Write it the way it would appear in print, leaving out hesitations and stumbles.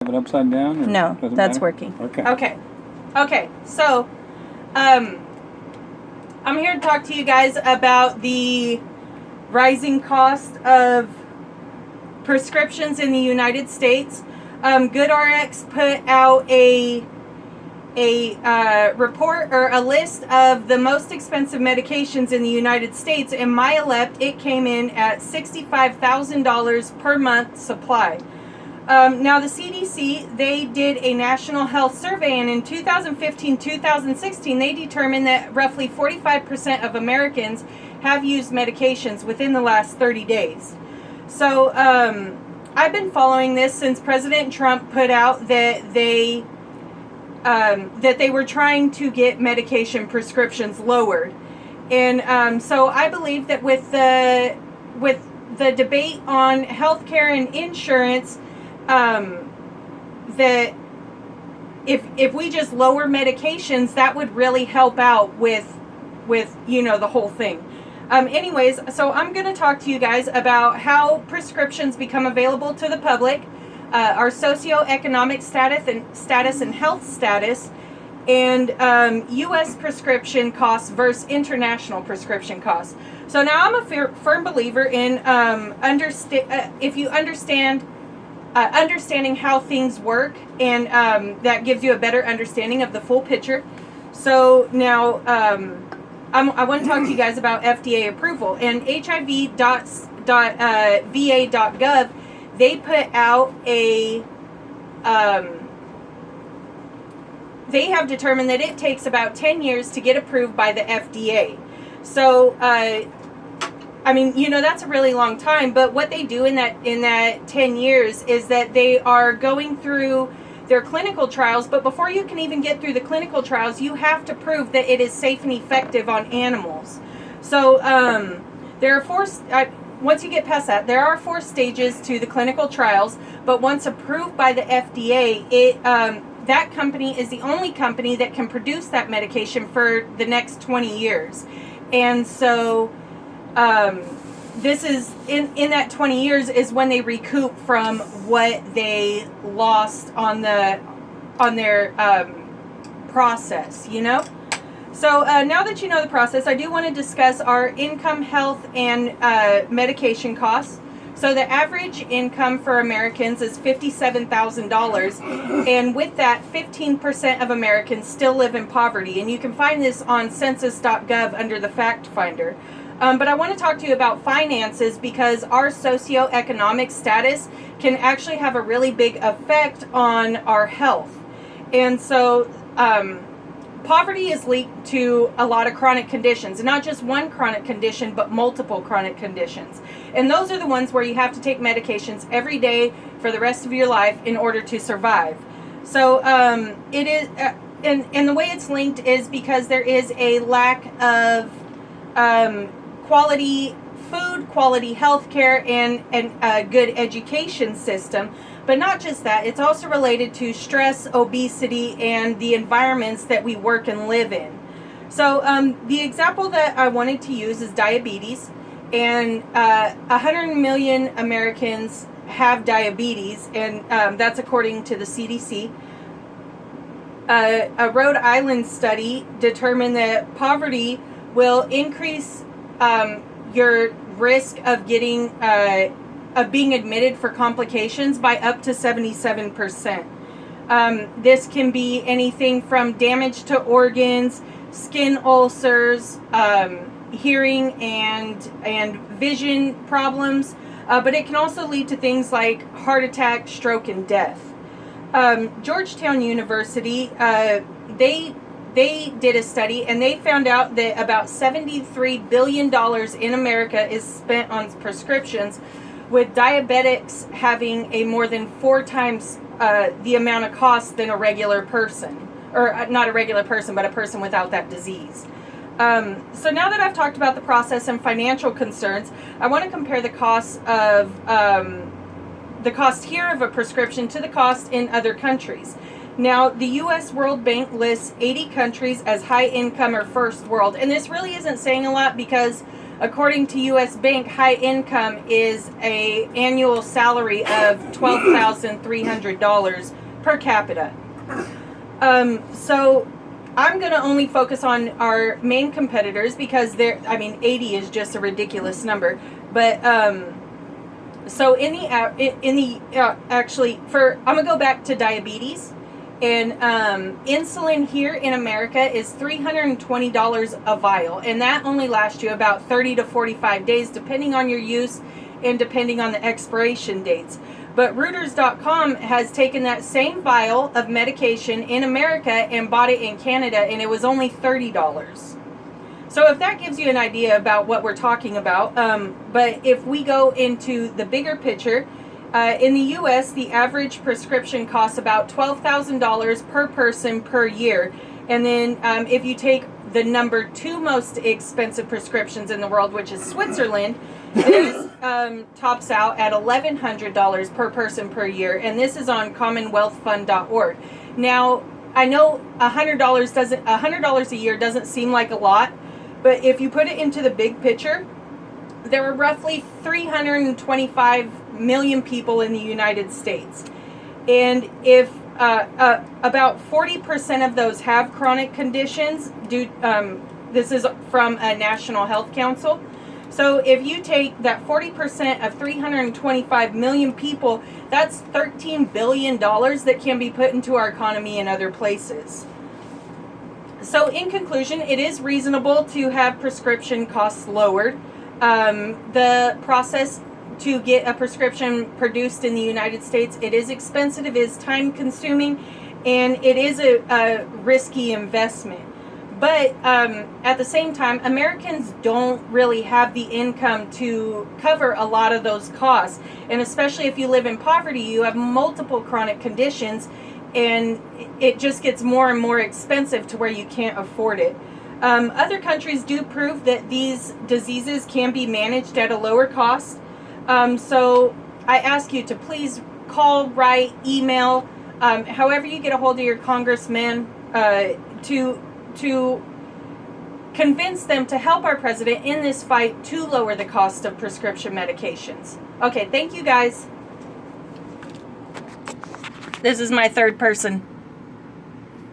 Have it upside down? Or No, doesn't that's matter? working. Okay. Okay. So, I'm here to talk to you guys about the rising cost of prescriptions in the United States. GoodRx put out a report or a list of the most expensive medications in the United States, and Myalept, it came in at $65,000 per month supply. Now the CDC, they did a national health survey, and in 2015-2016 they determined that roughly 45% of Americans have used medications within the last 30 days. So I've been following this since President Trump put out that they were trying to get medication prescriptions lowered. And so I believe that with the debate on healthcare and insurance, that if we just lower medications, that would really help out with the whole thing. Anyways, so I'm going to talk to you guys about how prescriptions become available to the public, our socioeconomic status and health status, and U.S. prescription costs versus international prescription costs. So now I'm a firm believer in understanding how things work, and that gives you a better understanding of the full picture. So now I want to talk to you guys about FDA approval, and hiv.va.gov, they put out they have determined that it takes about 10 years to get approved by the FDA. So that's a really long time, but what they do in that 10 years is that they are going through their clinical trials, but before you can even get through the clinical trials, you have to prove that it is safe and effective on animals. So there are once you get past that, there are 4 stages to the clinical trials, but once approved by the FDA, that company is the only company that can produce that medication for the next 20 years. And so this is in that 20 years is when they recoup from what they lost on their process, So now that you know the process, I do want to discuss our income, health, and medication costs. So the average income for Americans is $57,000, and with that, 15% of Americans still live in poverty, and you can find this on census.gov under the fact finder. But I want to talk to you about finances, because our socioeconomic status can actually have a really big effect on our health. And so poverty is linked to a lot of chronic conditions, and not just one chronic condition, but multiple chronic conditions. And those are the ones where you have to take medications every day for the rest of your life in order to survive. So it is, and the way it's linked is because there is a lack of quality food, quality healthcare, and a good education system. But not just that, it's also related to stress, obesity, and the environments that we work and live in. So the example that I wanted to use is diabetes. And 100 million Americans have diabetes, and that's according to the CDC. A Rhode Island study determined that poverty will increase your risk of getting of being admitted for complications by up to 77%. This can be anything from damage to organs, skin ulcers, hearing and vision problems, but it can also lead to things like heart attack, stroke, and death. Georgetown University, they did a study, and they found out that about $73 billion in America is spent on prescriptions, with diabetics having a more than 4 times the amount of cost than a regular person. Or not a regular person, but a person without that disease. So now that I've talked about the process and financial concerns, I want to compare the cost of the cost here of a prescription to the cost in other countries. Now, the U.S. World Bank lists 80 countries as high income or first world, and this really isn't saying a lot, because According to U.S. Bank, high income is a annual salary of $12,300 per capita. So I'm going to only focus on our main competitors because 80 is just a ridiculous number. But so I'm going to go back to diabetes. And insulin here in America is $320 a vial, and that only lasts you about 30 to 45 days, depending on your use and depending on the expiration dates. But Reuters.com has taken that same vial of medication in America and bought it in Canada, and it was only $30. So if that gives you an idea about what we're talking about, but if we go into the bigger picture, in the U.S., the average prescription costs about $12,000 per person per year. And then if you take the number 2 most expensive prescriptions in the world, which is Switzerland, this tops out at $1,100 per person per year. And this is on commonwealthfund.org. Now, I know $100 a year doesn't seem like a lot, but if you put it into the big picture, there are roughly 325 million people in the United States. And if about 40% of those have chronic conditions, this is from a National Health Council. So if you take that 40% of 325 million people, that's $13 billion that can be put into our economy in other places. So in conclusion, it is reasonable to have prescription costs lowered. The process to get a prescription produced in the United States, it is expensive, it is time consuming, and it is a risky investment. But at the same time, Americans don't really have the income to cover a lot of those costs. And especially if you live in poverty, you have multiple chronic conditions, and it just gets more and more expensive to where you can't afford it. Other countries do prove that these diseases can be managed at a lower cost. So I ask you to please call, write, email, however you get a hold of your congressman, to convince them to help our president in this fight to lower the cost of prescription medications. Okay, thank you guys. This is my third person.